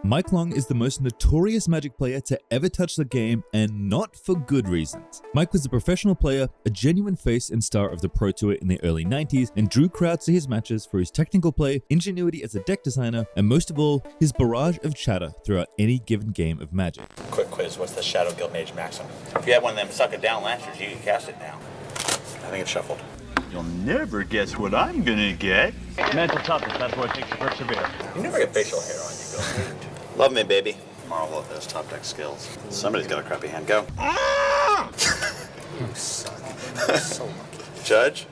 Mike Long is the most notorious Magic player to ever touch the game, and not for good reasons. Mike was a professional player, a genuine face and star of the Pro Tour in the early 90s, and drew crowds to his matches for his technical play, ingenuity as a deck designer, and most of all, his barrage of chatter throughout any given game of Magic. Quick quiz, what's the Shadow Guild Mage maximum? If you had one of them suck it down lancers, you can cast it now. I think it's shuffled. You'll never guess what I'm gonna get. Mental toughness, that's what it takes to persevere. You never get facial hair on you, Bill. Love me, baby. Marvel of those top deck skills. Somebody's got a crappy hand. Go. You suck. So lucky. Judge,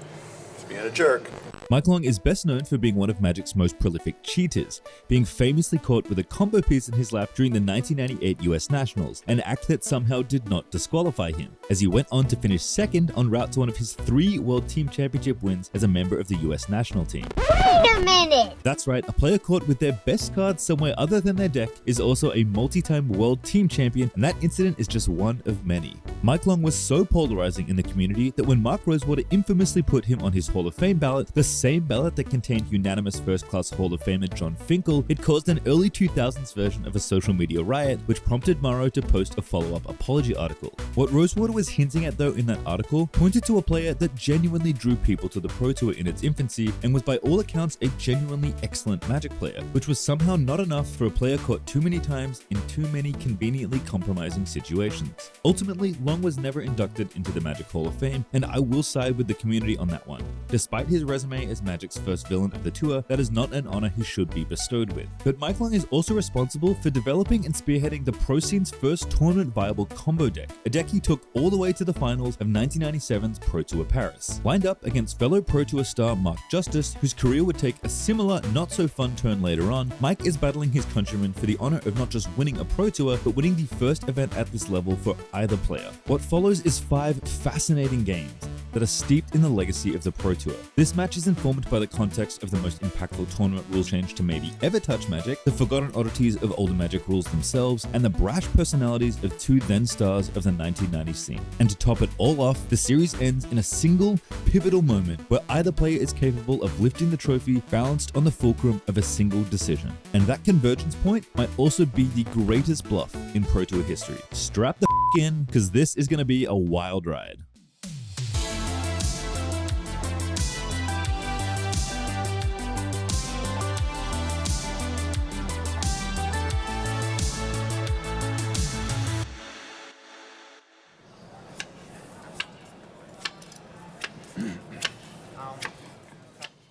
just being a jerk. Mike Long is best known for being one of Magic's most prolific cheaters, being famously caught with a combo piece in his lap during the 1998 US Nationals, an act that somehow did not disqualify him, as he went on to finish second en route to one of his 3 World Team Championship wins as a member of the US national team. Wait a minute! That's right, a player caught with their best card somewhere other than their deck is also a multi-time World Team Champion, and that incident is just one of many. Mike Long was so polarizing in the community that when Mark Rosewater infamously put him on his Hall of Fame ballot, the same ballot that contained unanimous first-class Hall of Famer John Finkel, it caused an early 2000s version of a social media riot, which prompted Morrow to post a follow-up apology article. What Rosewater was hinting at though in that article pointed to a player that genuinely drew people to the Pro Tour in its infancy and was by all accounts a genuinely excellent Magic player, which was somehow not enough for a player caught too many times in too many conveniently compromising situations. Ultimately, Long was never inducted into the Magic Hall of Fame, and I will side with the community on that one. Despite his resume as Magic's first villain of the tour, that is not an honor he should be bestowed with. But Mike Long is also responsible for developing and spearheading the pro scene's first tournament viable combo deck, a deck he took all the way to the finals of 1997's Pro Tour Paris. Lined up against fellow Pro Tour star Mark Justice, whose career would take a similar not so fun turn later on, Mike is battling his countrymen for the honor of not just winning a Pro Tour, but winning the first event at this level for either player. What follows is 5 fascinating games that are steeped in the legacy of the Pro Tour. This match is informed by the context of the most impactful tournament rule change to maybe ever touch Magic, the forgotten oddities of older Magic rules themselves, and the brash personalities of 2 then stars of the 1990s scene. And to top it all off, the series ends in a single, pivotal moment where either player is capable of lifting the trophy balanced on the fulcrum of a single decision. And that convergence point might also be the greatest bluff in Pro Tour history. Strap the in, because this is going to be a wild ride.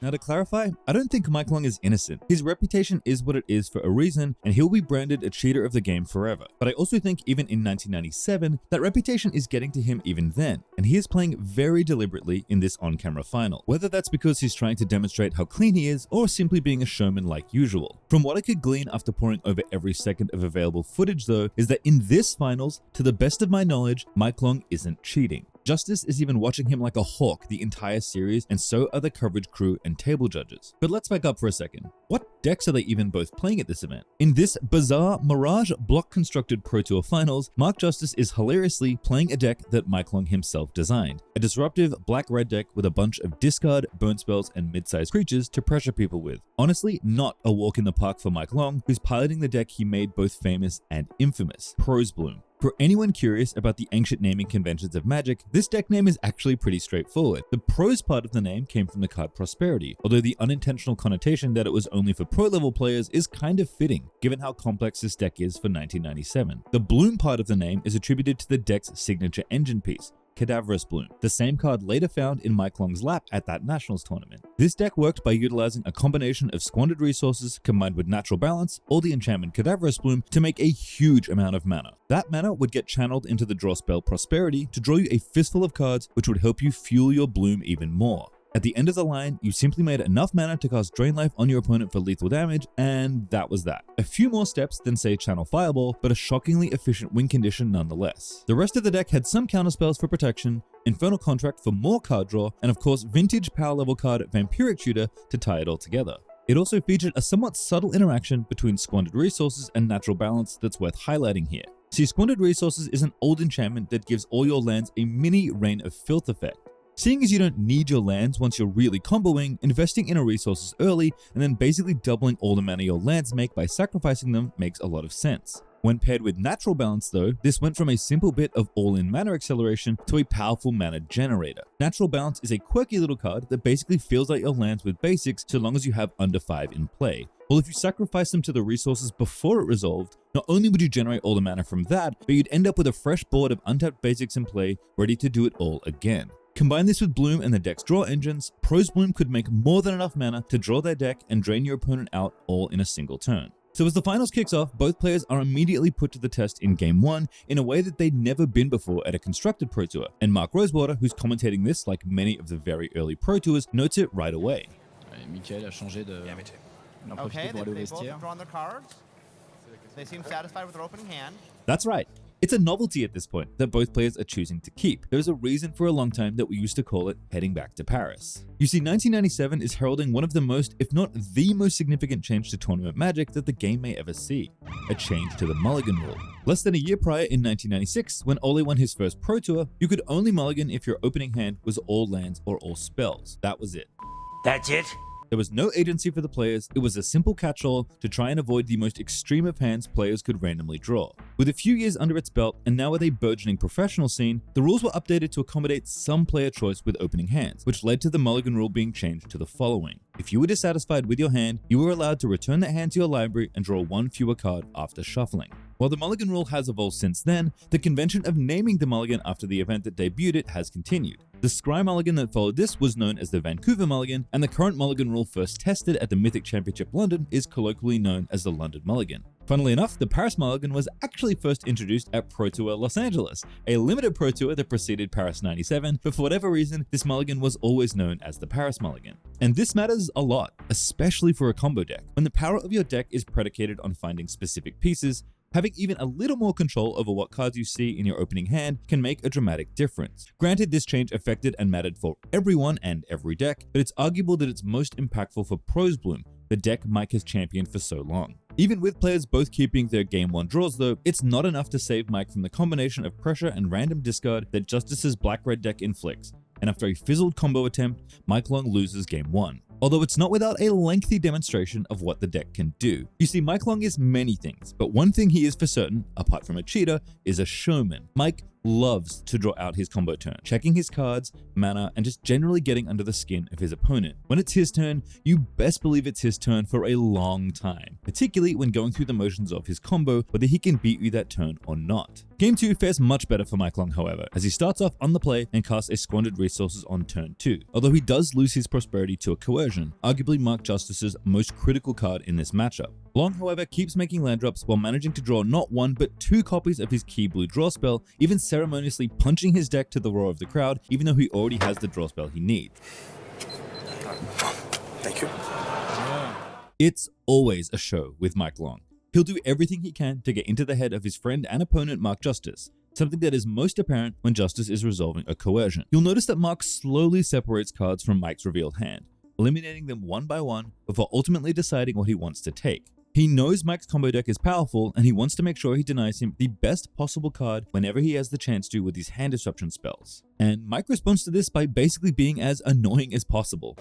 Now to clarify, I don't think Mike Long is innocent. His reputation is what it is for a reason, and he'll be branded a cheater of the game forever. But I also think even in 1997, that reputation is getting to him even then, and he is playing very deliberately in this on-camera final. Whether that's because he's trying to demonstrate how clean he is, or simply being a showman like usual. From what I could glean after poring over every second of available footage though, is that in this finals, to the best of my knowledge, Mike Long isn't cheating. Justice is even watching him like a hawk the entire series, and so are the coverage crew and table judges. But let's back up for a second. What decks are they even both playing at this event? In this bizarre Mirage block-constructed Pro Tour finals, Mark Justice is hilariously playing a deck that Mike Long himself designed. A disruptive black-red deck with a bunch of discard, burn spells, and mid-sized creatures to pressure people with. Honestly, not a walk in the park for Mike Long, who's piloting the deck he made both famous and infamous, Prose Bloom. For anyone curious about the ancient naming conventions of Magic, this deck name is actually pretty straightforward. The prose part of the name came from the card Prosperity, although the unintentional connotation that it was only for pro-level players is kind of fitting, given how complex this deck is for 1997. The Bloom part of the name is attributed to the deck's signature engine piece, Cadaverous Bloom, the same card later found in Mike Long's lap at that Nationals tournament. This deck worked by utilizing a combination of squandered resources combined with natural balance, or the enchantment Cadaverous Bloom, to make a huge amount of mana. That mana would get channeled into the draw spell Prosperity to draw you a fistful of cards which would help you fuel your Bloom even more. At the end of the line, you simply made enough mana to cast Drain Life on your opponent for lethal damage, and that was that. A few more steps than say Channel Fireball, but a shockingly efficient win condition nonetheless. The rest of the deck had some counterspells for protection, Infernal Contract for more card draw, and of course vintage power level card Vampiric Tutor to tie it all together. It also featured a somewhat subtle interaction between squandered resources and natural balance that's worth highlighting here. See, Squandered Resources is an old enchantment that gives all your lands a mini Reign of Filth effect. Seeing as you don't need your lands once you're really comboing, investing in a resources early and then basically doubling all the mana your lands make by sacrificing them makes a lot of sense. When paired with natural balance though, this went from a simple bit of all-in mana acceleration to a powerful mana generator. Natural balance is a quirky little card that basically fills out your lands with basics so long as you have under 5 in play. Well, if you sacrifice them to the resources before it resolved, not only would you generate all the mana from that, but you'd end up with a fresh board of untapped basics in play, ready to do it all again. Combine this with Bloom and the deck's draw engines, Pro's Bloom could make more than enough mana to draw their deck and drain your opponent out all in a single turn. So as the finals kicks off, both players are immediately put to the test in Game 1 in a way that they'd never been before at a constructed Pro Tour, and Mark Rosewater, who's commentating this like many of the very early Pro Tours, notes it right away. Michael a changé de... Yeah, me too. Il en profite Okay, pour aller au they both vestiaire. have drawn their cards. They seem satisfied with their opening hand. That's right. It's a novelty at this point that both players are choosing to keep. There's a reason for a long time that we used to call it heading back to Paris. You see, 1997 is heralding one of the most, if not the most significant change to tournament Magic that the game may ever see. A change to the mulligan rule. Less than a year prior in 1996, when Ole won his first Pro Tour, you could only mulligan if your opening hand was all lands or all spells. That was it. That's it? There was no agency for the players, it was a simple catch-all to try and avoid the most extreme of hands players could randomly draw. With a few years under its belt, and now with a burgeoning professional scene, the rules were updated to accommodate some player choice with opening hands, which led to the mulligan rule being changed to the following. If you were dissatisfied with your hand, you were allowed to return that hand to your library and draw one fewer card after shuffling. While the mulligan rule has evolved since then, the convention of naming the mulligan after the event that debuted it has continued. The Scry mulligan that followed this was known as the Vancouver mulligan, and the current mulligan rule first tested at the Mythic Championship London is colloquially known as the London mulligan. Funnily enough, the Paris mulligan was actually first introduced at Pro Tour Los Angeles, a limited Pro Tour that preceded Paris 97, but for whatever reason, this mulligan was always known as the Paris mulligan. And this matters a lot, especially for a combo deck. When the power of your deck is predicated on finding specific pieces, having even a little more control over what cards you see in your opening hand can make a dramatic difference. Granted, this change affected and mattered for everyone and every deck, but it's arguable that it's most impactful for Pro's Bloom, the deck Mike has championed for so long. Even with players both keeping their Game 1 draws though, it's not enough to save Mike from the combination of pressure and random discard that Justice's black-red deck inflicts, and after a fizzled combo attempt, Mike Long loses Game 1. Although it's not without a lengthy demonstration of what the deck can do. You see, Mike Long is many things, but one thing he is for certain, apart from a cheater, is a showman. Mike loves to draw out his combo turn, checking his cards, mana, and just generally getting under the skin of his opponent. When it's his turn, you best believe it's his turn for a long time, particularly when going through the motions of his combo, whether he can beat you that turn or not. Game 2 fares much better for Mike Long, however, as he starts off on the play and casts a Squandered Resources on turn 2, although he does lose his Prosperity to a Coercion, arguably Mark Justice's most critical card in this matchup. Long, however, keeps making land drops while managing to draw not one but 2 copies of his key blue draw spell, even ceremoniously punching his deck to the roar of the crowd, even though he already has the draw spell he needs. Thank you. It's always a show with Mike Long. He'll do everything he can to get into the head of his friend and opponent Mark Justice, something that is most apparent when Justice is resolving a Coercion. You'll notice that Mark slowly separates cards from Mike's revealed hand, eliminating them one by one before ultimately deciding what he wants to take. He knows Mike's combo deck is powerful and he wants to make sure he denies him the best possible card whenever he has the chance to with his hand disruption spells. And Mike responds to this by basically being as annoying as possible.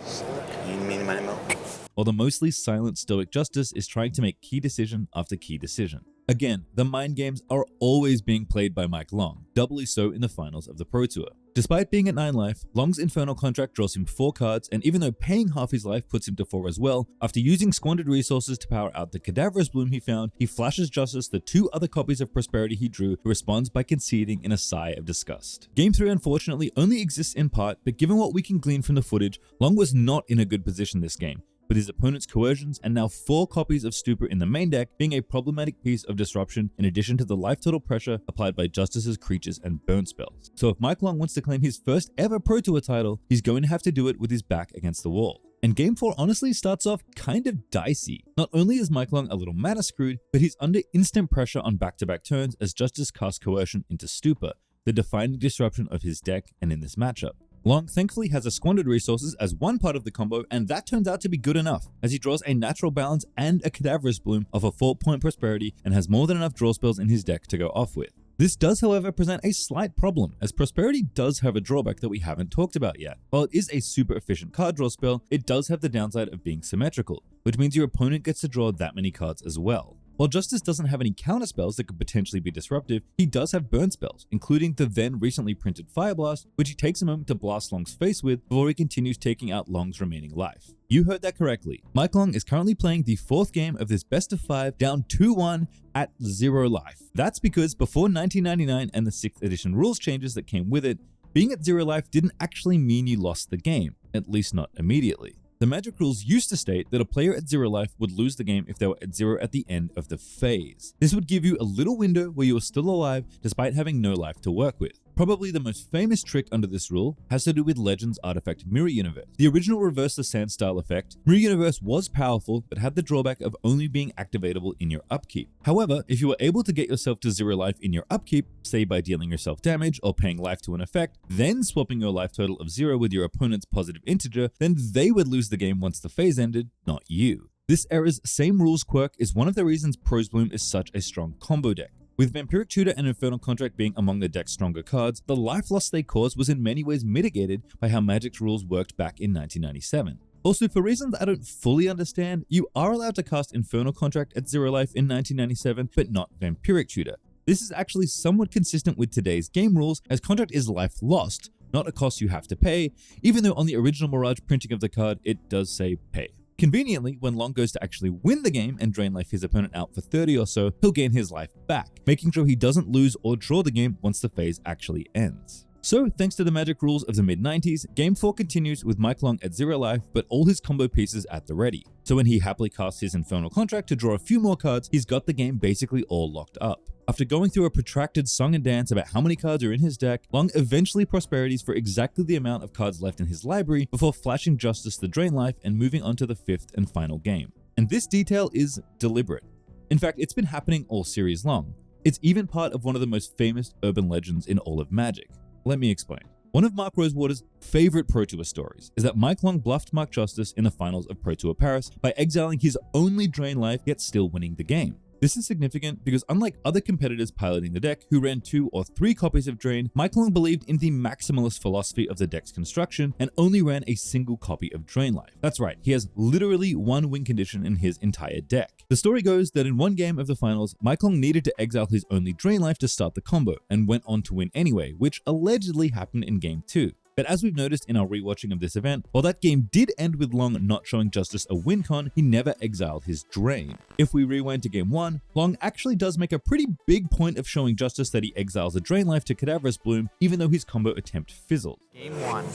While the mostly silent stoic Justice is trying to make key decision after key decision. Again, the mind games are always being played by Mike Long, doubly so in the finals of the Pro Tour. Despite being at 9 life, Long's Infernal Contract draws him 4 cards, and even though paying half his life puts him to 4 as well, after using Squandered Resources to power out the Cadaverous Bloom he found, he flashes Justice the 2 other copies of Prosperity he drew, who responds by conceding in a sigh of disgust. Game 3 unfortunately only exists in part, but given what we can glean from the footage, Long was not in a good position this game, with his opponent's Coercions and now 4 copies of Stupor in the main deck being a problematic piece of disruption in addition to the life total pressure applied by Justice's creatures and burn spells. So if Mike Long wants to claim his first ever Pro Tour title, he's going to have to do it with his back against the wall. And Game 4 honestly starts off kind of dicey. Not only is Mike Long a little mana screwed, but he's under instant pressure on back-to-back turns as Justice casts Coercion into Stupor, the defining disruption of his deck and in this matchup. Long thankfully has a Squandered Resources as one part of the combo, and that turns out to be good enough, as he draws a Natural Balance and a Cadaverous Bloom of a 4-point Prosperity and has more than enough draw spells in his deck to go off with. This does, however, present a slight problem, as Prosperity does have a drawback that we haven't talked about yet. While it is a super efficient card draw spell, it does have the downside of being symmetrical, which means your opponent gets to draw that many cards as well. While Justice doesn't have any counter spells that could potentially be disruptive, he does have burn spells, including the then recently printed Fire Blast, which he takes a moment to blast Long's face with before he continues taking out Long's remaining life. You heard that correctly. Mike Long is currently playing the 4th game of this best of 5 down 2-1 at 0 life. That's because before 1999 and the 6th edition rules changes that came with it, being at 0 life didn't actually mean you lost the game, at least not immediately. The Magic rules used to state that a player at 0 life would lose the game if they were at 0 at the end of the phase. This would give you a little window where you were still alive despite having no life to work with. Probably the most famous trick under this rule has to do with Legends artifact Mirror Universe. The original Reverse the Sand style effect, Mirror Universe was powerful but had the drawback of only being activatable in your upkeep. However, if you were able to get yourself to 0 life in your upkeep, say by dealing yourself damage or paying life to an effect, then swapping your life total of 0 with your opponent's positive integer, then they would lose the game once the phase ended, not you. This era's same rules quirk is one of the reasons Prose Bloom is such a strong combo deck. With Vampiric Tutor and Infernal Contract being among the deck's stronger cards, the life loss they caused was in many ways mitigated by how Magic's rules worked back in 1997. Also, for reasons I don't fully understand, you are allowed to cast Infernal Contract at 0 life in 1997, but not Vampiric Tutor. This is actually somewhat consistent with today's game rules, as Contract is life lost, not a cost you have to pay, even though on the original Mirage printing of the card, it does say pay. Conveniently, when Long goes to actually win the game and drain life his opponent out for 30 or so, he'll gain his life back, making sure he doesn't lose or draw the game once the phase actually ends. So, thanks to the Magic rules of the mid-90s, Game 4 continues with Mike Long at 0 life, but all his combo pieces at the ready. So when he happily casts his Infernal Contract to draw a few more cards, he's got the game basically all locked up. After going through a protracted song and dance about how many cards are in his deck, Long eventually prosperities for exactly the amount of cards left in his library before flashing Justice the drain life and moving on to the 5th and final game. And this detail is deliberate. In fact, it's been happening all series long. It's even part of one of the most famous urban legends in all of Magic. Let me explain. One of Mark Rosewater's favorite Pro Tour stories is that Mike Long bluffed Mark Justice in the finals of Pro Tour Paris by exiling his only drain life yet still winning the game. This is significant because unlike other competitors piloting the deck who ran 2 or 3 copies of Drain, Mike Long believed in the maximalist philosophy of the deck's construction and only ran a single copy of Drain Life. That's right, he has literally one win condition in his entire deck. The story goes that in one game of the finals, Mike Long needed to exile his only Drain Life to start the combo and went on to win anyway, which allegedly happened in game 2. But as we've noticed in our rewatching of this event, while that game did end with Long not showing Justice a win con, he never exiled his Drain. If we rewind to game 1, Long actually does make a pretty big point of showing Justice that he exiles a Drain Life to Cadaverous Bloom, even though his combo attempt fizzled. Game 1.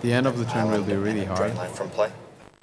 The end of the turn will be really hard. Drain life from play.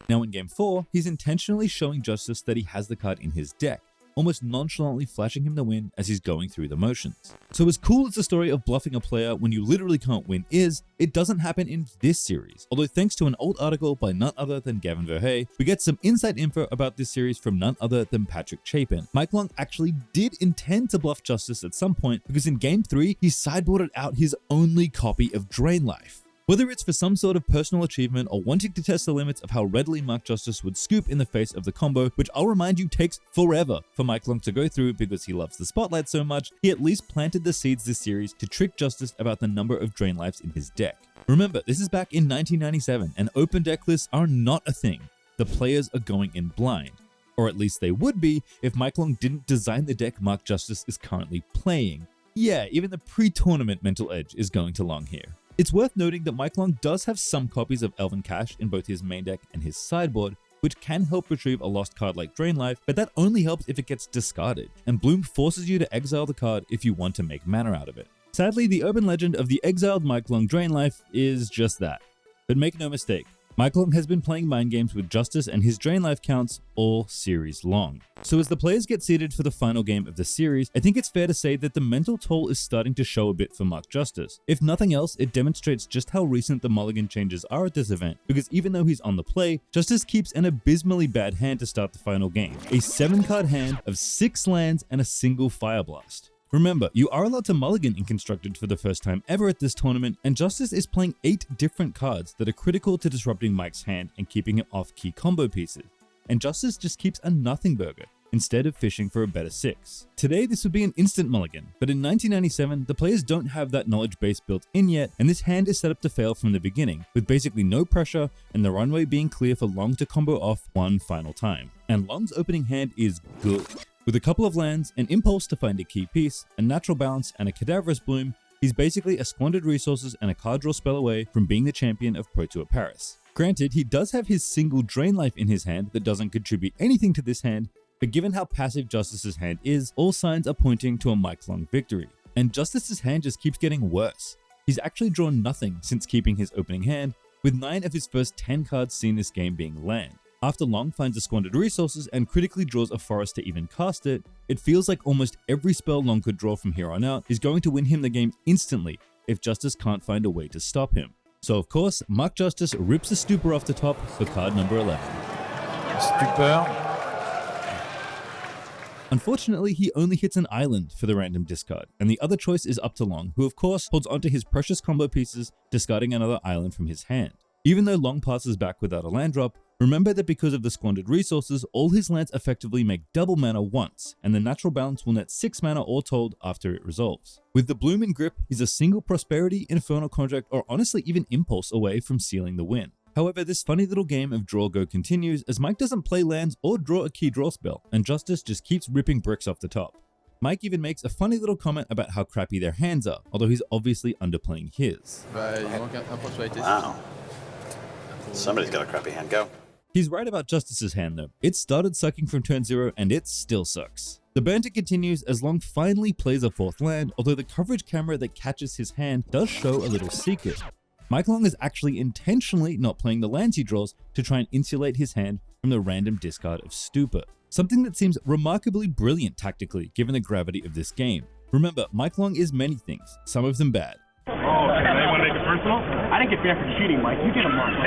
Now in game 4, he's intentionally showing Justice that he has the card in his deck, almost nonchalantly flashing him the win as he's going through the motions. So as cool as the story of bluffing a player when you literally can't win is, it doesn't happen in this series. Although thanks to an old article by none other than Gavin Verhey, we get some inside info about this series from none other than Patrick Chapin. Mike Long actually did intend to bluff Justice at some point because in game 3, he sideboarded out his only copy of Drain Life. Whether it's for some sort of personal achievement or wanting to test the limits of how readily Mark Justice would scoop in the face of the combo, which I'll remind you takes forever for Mike Long to go through because he loves the spotlight so much, he at least planted the seeds this series to trick Justice about the number of Drain Lives in his deck. Remember, this is back in 1997 and open deck lists are not a thing. The players are going in blind. Or at least they would be if Mike Long didn't design the deck Mark Justice is currently playing. Yeah, even the pre-tournament mental edge is going to Long here. It's worth noting that Mike Long does have some copies of Elven Cache in both his main deck and his sideboard, which can help retrieve a lost card like Drain Life, but that only helps if it gets discarded, and Bloom forces you to exile the card if you want to make mana out of it. Sadly, the urban legend of the exiled Mike Long Drain Life is just that. But make no mistake, Mike Long has been playing mind games with Justice and his Drain Life counts all series long. So as the players get seeded for the final game of the series, I think it's fair to say that the mental toll is starting to show a bit for Mark Justice. If nothing else, it demonstrates just how recent the mulligan changes are at this event, because even though he's on the play, Justice keeps an abysmally bad hand to start the final game. A 7-card hand of 6 lands and a single Fire Blast. Remember, you are allowed to mulligan in Constructed for the first time ever at this tournament, and Justice is playing 8 different cards that are critical to disrupting Mike's hand and keeping him off key combo pieces. And Justice just keeps a nothing burger. instead of fishing for a better 6. Today, this would be an instant mulligan, but in 1997, the players don't have that knowledge base built in yet, and this hand is set up to fail from the beginning, with basically no pressure and the runway being clear for Long to combo off one final time. And Long's opening hand is good. With a couple of lands, an impulse to find a key piece, a natural bounce, and a cadaverous bloom, he's basically a squandered resources and a card draw spell away from being the champion of Pro Tour Paris. Granted, he does have his single drain life in his hand that doesn't contribute anything to this hand, but given how passive Justice's hand is, all signs are pointing to a Mike Long victory. And Justice's hand just keeps getting worse. He's actually drawn nothing since keeping his opening hand, with 9 of his first 10 cards seen this game being land. After Long finds the squandered resources and critically draws a forest to even cast it, it feels like almost every spell Long could draw from here on out is going to win him the game instantly if Justice can't find a way to stop him. So of course, Mark Justice rips a Stupor off the top for card number 11. Stupor. Unfortunately, he only hits an island for the random discard, and the other choice is up to Long, who of course holds onto his precious combo pieces, discarding another island from his hand. Even though Long passes back without a land drop, remember that because of the squandered resources, all his lands effectively make double mana once, and the natural balance will net 6 mana all told after it resolves. With the Bloom in grip, he's a single Prosperity, Infernal Contract, or honestly even Impulse away from sealing the win. However, this funny little game of draw go continues as Mike doesn't play lands or draw a key draw spell, and Justice just keeps ripping bricks off the top. Mike even makes a funny little comment about how crappy their hands are, although he's obviously underplaying his. Wow. Somebody's got a crappy hand. Go. He's right about Justice's hand though. It started sucking from turn 0 and it still sucks. The banter continues as Long finally plays a 4th land, although the coverage camera that catches his hand does show a little secret. Mike Long is actually intentionally not playing the lands he draws to try and insulate his hand from the random discard of Stupor. Something that seems remarkably brilliant tactically given the gravity of this game. Remember, Mike Long is many things, some of them bad. Oh, they want to make it personal? I didn't get banned for cheating, Mike. You did a month.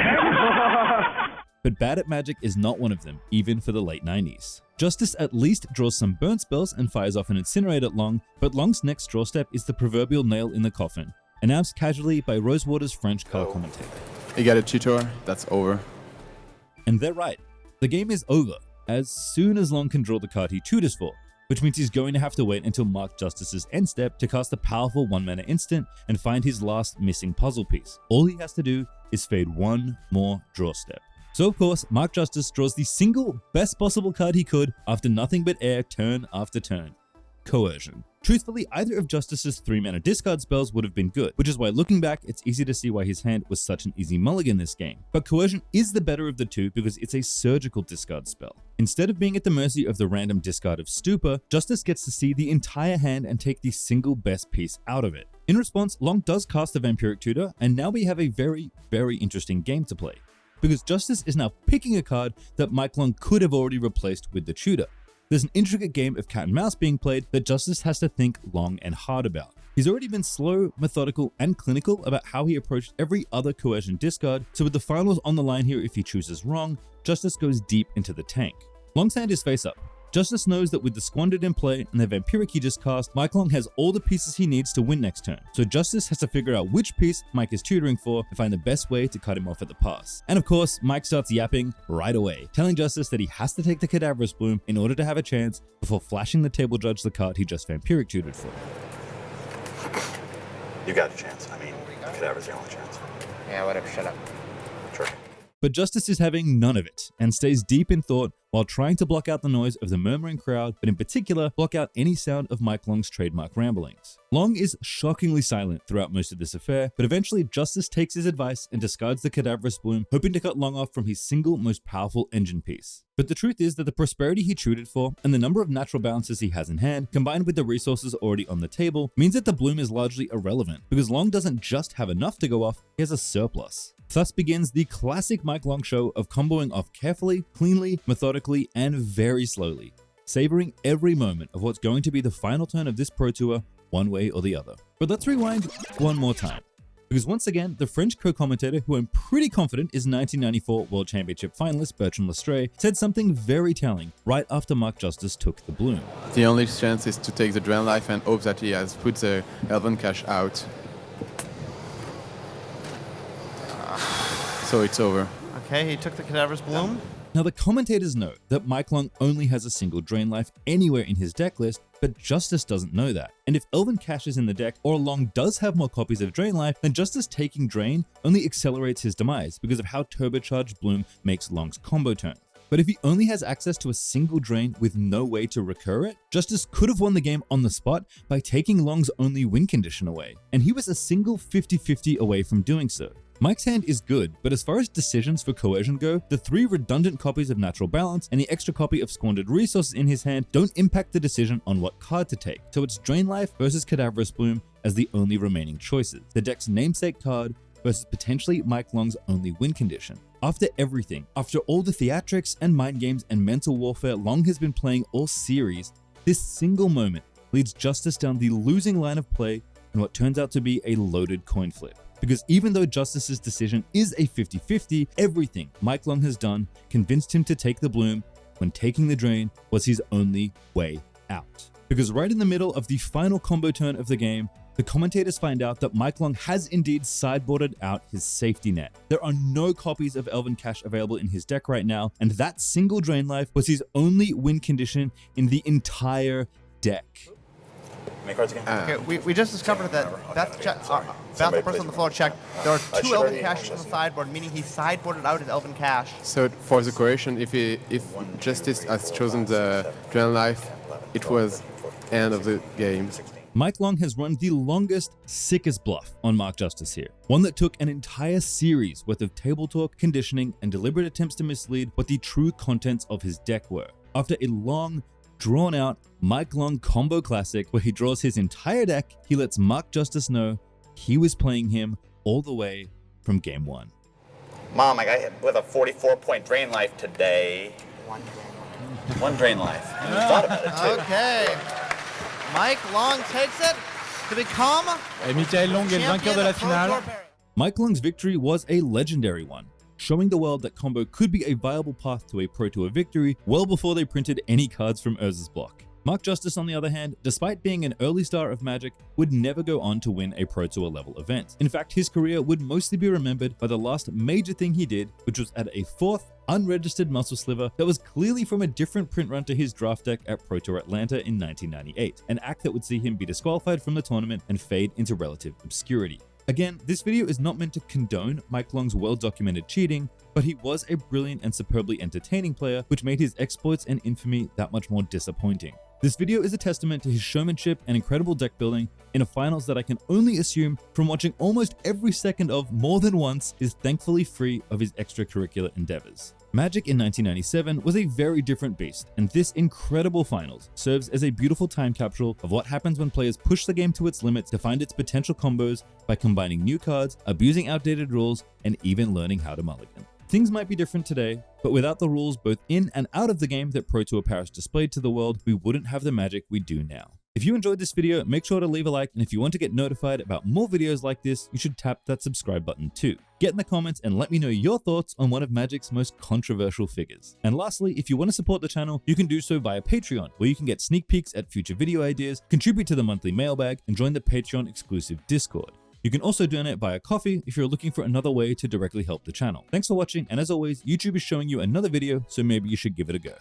But bad at Magic is not one of them, even for the late 90s. Justice at least draws some burn spells and fires off an Incinerate at Long, but Long's next draw step is the proverbial nail in the coffin, announced casually by Rosewater's French color commentator. You got a tutor, that's over. And they're right. The game is over, as soon as Long can draw the card he tutors for, which means he's going to have to wait until Mark Justice's end step to cast a powerful 1-mana instant and find his last missing puzzle piece. All he has to do is fade one more draw step. So of course, Mark Justice draws the single best possible card he could after nothing but air turn after turn. Coercion. Truthfully, either of Justice's 3-mana discard spells would have been good, which is why looking back, it's easy to see why his hand was such an easy mulligan this game. But Coercion is the better of the two because it's a surgical discard spell. Instead of being at the mercy of the random discard of Stupor, Justice gets to see the entire hand and take the single best piece out of it. In response, Long does cast the Vampiric Tutor, and now we have a very, very interesting game to play. Because Justice is now picking a card that Mike Long could have already replaced with the Tutor. There's an intricate game of cat and mouse being played that Justice has to think long and hard about. He's already been slow, methodical, and clinical about how he approached every other Coercion discard, so with the finals on the line here if he chooses wrong, Justice goes deep into the tank. Long's hand is face up. Justice knows that with the Squandered in play and the Vampiric he just cast, Mike Long has all the pieces he needs to win next turn, so Justice has to figure out which piece Mike is tutoring for and find the best way to cut him off at the pass. And of course, Mike starts yapping right away, telling Justice that he has to take the Cadaverous Bloom in order to have a chance before flashing the table judge the card he just Vampiric tutored for. You got a chance. I mean, Cadaver's your only chance. Yeah, whatever, shut up. Sure. But Justice is having none of it and stays deep in thought while trying to block out the noise of the murmuring crowd, but in particular, block out any sound of Mike Long's trademark ramblings. Long is shockingly silent throughout most of this affair, but eventually Justice takes his advice and discards the Cadaverous Bloom, hoping to cut Long off from his single most powerful engine piece. But the truth is that the prosperity he tutored for and the number of natural balances he has in hand, combined with the resources already on the table, means that the Bloom is largely irrelevant, because Long doesn't just have enough to go off, he has a surplus. Thus begins the classic Mike Long show of comboing off carefully, cleanly, methodically, and very slowly, savoring every moment of what's going to be the final turn of this Pro Tour, one way or the other. But let's rewind one more time, because once again, the French co-commentator, who I'm pretty confident is 1994 World Championship finalist Bertrand Lestrade, said something very telling right after Mark Justice took the Bloom. The only chance is to take the Drain Life and hope that he has put the Elven Cash out. So it's over. Okay, he took the Cadaverous Bloom. Now, the commentators know that Mike Long only has a single Drain Life anywhere in his deck list, but Justice doesn't know that. And if Elven Cash is in the deck, or Long does have more copies of Drain Life, then Justice taking Drain only accelerates his demise because of how turbocharged Bloom makes Long's combo turns. But if he only has access to a single Drain with no way to recur it, Justice could have won the game on the spot by taking Long's only win condition away, and he was a single 50-50 away from doing so. Mike's hand is good, but as far as decisions for coercion go, the 3 redundant copies of Natural Balance and the extra copy of Squandered Resources in his hand don't impact the decision on what card to take, so it's Drain Life versus Cadaverous Bloom as the only remaining choices. The deck's namesake card versus potentially Mike Long's only win condition. After everything, after all the theatrics and mind games and mental warfare Long has been playing all series, this single moment leads Justice down the losing line of play in what turns out to be a loaded coin flip. Because even though Justice's decision is a 50-50, everything Mike Long has done convinced him to take the Bloom when taking the Drain was his only way out. Because right in the middle of the final combo turn of the game, the commentators find out that Mike Long has indeed sideboarded out his safety net. There are no copies of Elven Cash available in his deck right now, and that single Drain Life was his only win condition in the entire deck. Make cards again. Okay, we just discovered that Beth, the person on the floor, checked. There are 2 Elven Caches on the sideboard, meaning he sideboarded out his Elven Cash. So for the coercion, if Justice has chosen the Drain Life, it was end of the game. Mike Long has run the longest, sickest bluff on Mark Justice here. One that took an entire series worth of table talk, conditioning, and deliberate attempts to mislead what the true contents of his deck were. After a long, drawn-out Mike Long combo classic where he draws his entire deck, he lets Mark Justice know he was playing him all the way from game 1. Mom, I got hit with a 44-point Drain Life today. One Drain Life. And you thought about it, too. Okay. Mike Long takes it to become Et Michael Long est le vainqueur de la finale. Mike Long's victory was a legendary one, showing the world that combo could be a viable path to a Pro Tour victory well before they printed any cards from Urza's block. Mark Justice, on the other hand, despite being an early star of Magic, would never go on to win a Pro Tour level event. In fact, his career would mostly be remembered by the last major thing he did, which was add a 4th unregistered muscle sliver that was clearly from a different print run to his draft deck at Pro Tour Atlanta in 1998, an act that would see him be disqualified from the tournament and fade into relative obscurity. Again, this video is not meant to condone Mike Long's well-documented cheating, but he was a brilliant and superbly entertaining player, which made his exploits and infamy that much more disappointing. This video is a testament to his showmanship and incredible deck building in a finals that I can only assume from watching almost every second of more than once is thankfully free of his extracurricular endeavors. Magic in 1997 was a very different beast, and this incredible finals serves as a beautiful time capsule of what happens when players push the game to its limits to find its potential combos by combining new cards, abusing outdated rules, and even learning how to mulligan. Things might be different today, but without the rules both in and out of the game that Pro Tour Paris displayed to the world, we wouldn't have the Magic we do now. If you enjoyed this video, make sure to leave a like, and if you want to get notified about more videos like this, you should tap that subscribe button too. Get in the comments and let me know your thoughts on one of Magic's most controversial figures. And lastly, if you want to support the channel, you can do so via Patreon, where you can get sneak peeks at future video ideas, contribute to the monthly mailbag, and join the Patreon exclusive Discord. You can also donate via Coffee if you're looking for another way to directly help the channel. Thanks for watching, and as always, YouTube is showing you another video, so maybe you should give it a go.